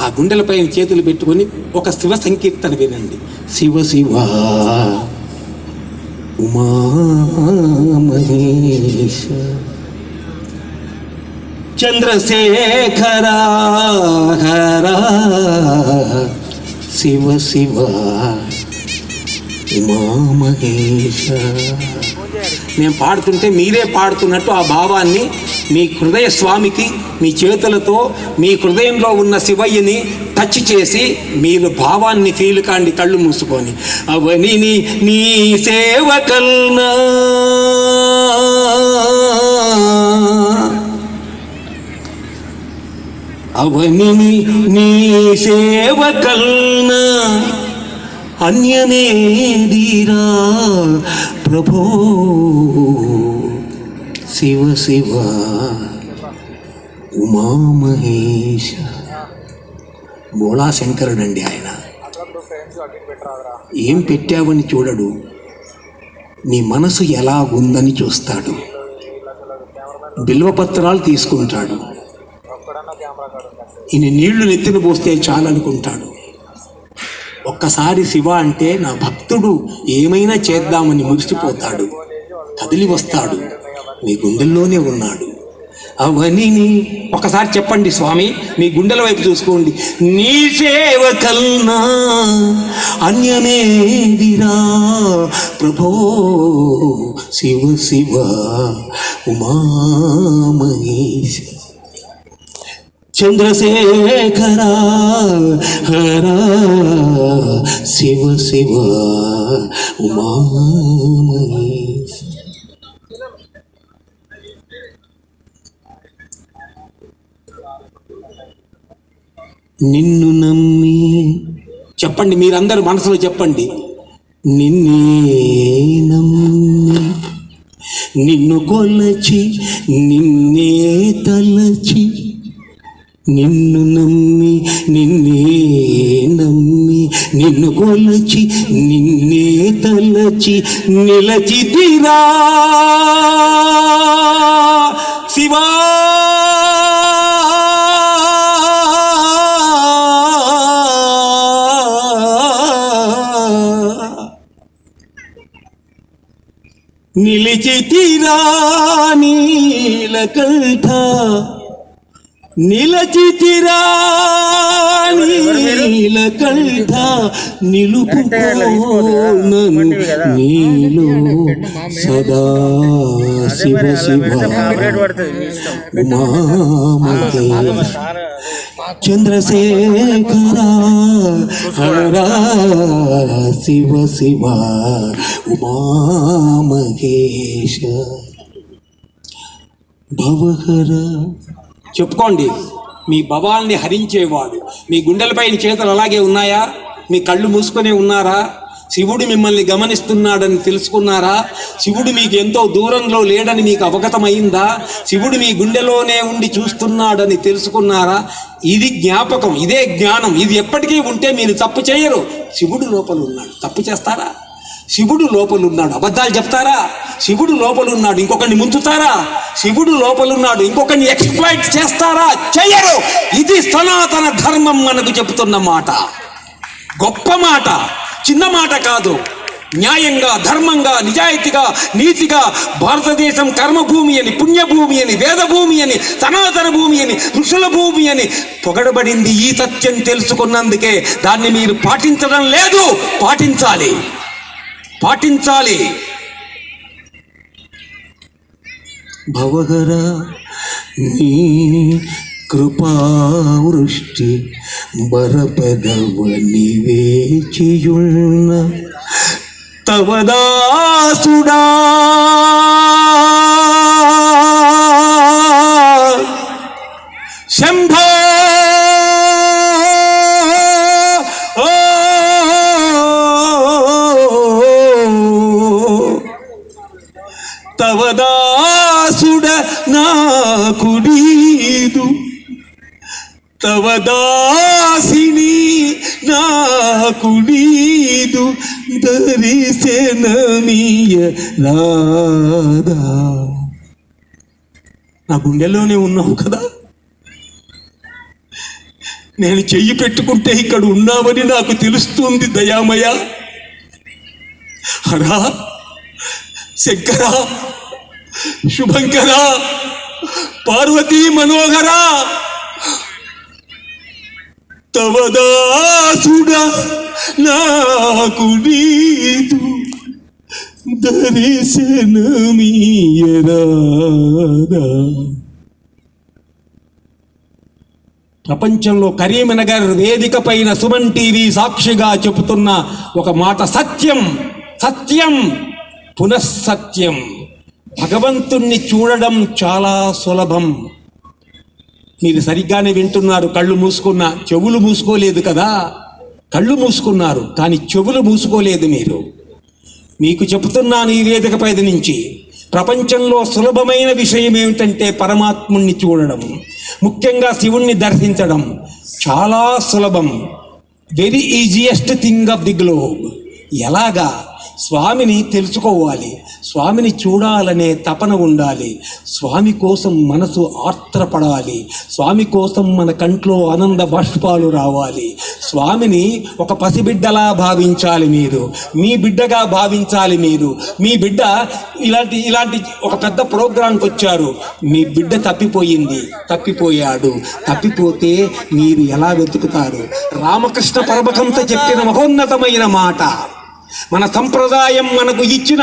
ఆ గుండెలపై చేతులు పెట్టుకొని ఒక శివ సంకీర్తన వినండి. శివ శివ ఉమా మహేశ చంద్రశేఖర హర శివ శివ ఉమా మహేశ. నేను పాడుతుంటే మీరే పాడుతున్నట్టు ఆ భావాన్ని మీ హృదయ స్వామికి మీ చేతులతో మీ హృదయంలో ఉన్న శివయ్యని టచ్ చేసి మీరు భావాన్ని ఫీల్ కాండి కళ్ళు మూసుకొని. అవని నీ సేవకల్నా అవని నీ సేవకల్నా అన్యనేదిరా ప్రభో శివ శివ ఉమామహేశ. బోళాశంకరుడండి ఆయన. ఏం పెట్టావని చూడడు, నీ మనసు ఎలా ఉందని చూస్తాడు. బిల్వపత్రాలు తీసుకుంటాడు, ఇన్ని నీళ్లు నెత్తిన పోస్తే చాలనుకుంటాడు. ఒక్కసారి శివ అంటే నా భక్తుడు ఏమైనా చేద్దామని మురిసిపోతాడు, కదిలి వస్తాడు, మీ గుండెల్లోనే ఉన్నాడు. అవని ఒకసారి చెప్పండి స్వామి, మీ గుండెల వైపు చూసుకోండి. నీ సేవ కల్నా అన్యమేదిరా ప్రభో శివ శివ ఉమామహేశ చంద్రశేఖర హర శివ శివ ఉమామహేశ. నిన్ను నమ్మి చెప్పండి, మీరందరూ మనసులో చెప్పండి. నిన్నే నమ్మి నిన్ను కొలచి నిన్నే తలచి నిన్ను నమ్మి నిన్నే నమ్మి నిన్ను కొలచి నిన్నే తలచి నిలచితిరా శివా నిలిచితిరా నీలకంఠ నిలచితిరా నీలకంఠ నిలుపుకోనను నీలో సదా శివ శివ ఉమామహేశ చంద్రశేఖర హర శివ శివ ఉమామహేశ భవహర. చెప్పుకోండి, మీ భవాల్ని హరించేవాడు. మీ గుండెలపై చేతులు అలాగే ఉన్నాయా? మీ కళ్ళు మూసుకొనే ఉన్నారా? శివుడు మిమ్మల్ని గమనిస్తున్నాడని తెలుసుకున్నారా? శివుడు మీకు ఎంతో దూరంలో లేడని మీకు అవగతమైందా? శివుడు మీ గుండెలోనే ఉండి చూస్తున్నాడని తెలుసుకున్నారా? ఇది జ్ఞాపకం, ఇదే జ్ఞానం. ఇది ఎప్పటికీ ఉంటే మీరు తప్పు చేయరు. శివుడు లోపల ఉన్నాడు, తప్పు చేస్తారా? శివుడు లోపలున్నాడు, అబద్ధాలు చెప్తారా? శివుడు లోపలున్నాడు, ఇంకొకరిని ముంచుతారా? శివుడు లోపలున్నాడు, ఇంకొకరిని ఎక్స్‌ప్లాయిట్ చేస్తారా? చెయ్యరు. ఇది సనాతన ధర్మం మనకు చెబుతున్న మాట. గొప్ప మాట, చిన్న మాట కాదు. న్యాయంగా, ధర్మంగా, నిజాయితీగా, నీతిగా భారతదేశం కర్మభూమి అని, పుణ్యభూమి అని, వేదభూమి అని, సనాతన భూమి అని, ఋషుల భూమి అని పొగడబడింది. ఈ సత్యం తెలుసుకున్నందుకే దాన్ని మీరు పాటించడం లేదు. పాటించాలి, పాటించాలి. భవహర నీ కృపావృష్టి బరపదవని వేచియున్న తవదాసుడా శంభో తవదాసుడ నా కుడీదు తవదాసిని నా కుడీదు దరిశనమీయ రాధా. నా గుండెలోనే ఉన్నావు కదా, నేను చెయ్యి పెట్టుకుంటే ఇక్కడ ఉన్నామని నాకు తెలుస్తుంది దయామయ. హరా, శంకర, శుభంకర, పార్వతీ మనోహర, తవదాసుడా నాకు నీదు దర్శనమీయరాదా. ప్రపంచంలో కరీంనగర్ వేదిక పైన సుమన్ టీవీ సాక్షిగా చెబుతున్న ఒక మాట సత్యం, సత్యం, పునఃసత్యం. భగవంతుణ్ణి చూడడం చాలా సులభం. మీరు సరిగ్గానే వింటున్నారు. కళ్ళు మూసుకున్నా, చెవులు మూసుకోలేదు కదా. కళ్ళు మూసుకున్నారు కానీ చెవులు మూసుకోలేదు మీరు. మీకు చెబుతున్నాను ఈ వేదిక పైన నుంచి, ప్రపంచంలో సులభమైన విషయం ఏమిటంటే పరమాత్ముణ్ణి చూడడం, ముఖ్యంగా శివుణ్ణి దర్శించడం చాలా సులభం. Very easiest thing of the globe. ఎలాగా? స్వామిని తెలుసుకోవాలి, స్వామిని చూడాలనే తపన ఉండాలి, స్వామి కోసం మనసు ఆర్ద్రపడాలి, స్వామి కోసం మన కంట్లో ఆనంద బాష్పాలు రావాలి. స్వామిని ఒక పసిబిడ్డలా భావించాలి మీరు, మీ బిడ్డగా భావించాలి మీరు. మీ బిడ్డ ఇలాంటి ఒక పెద్ద ప్రోగ్రాంకి వచ్చారు, మీ బిడ్డ తప్పిపోయాడు. తప్పిపోతే మీరు ఎలా వెతుకుతారు? రామకృష్ణ పరమహంస చెప్పిన మహోన్నతమైన మాట, మన సంప్రదాయం మనకు ఇచ్చిన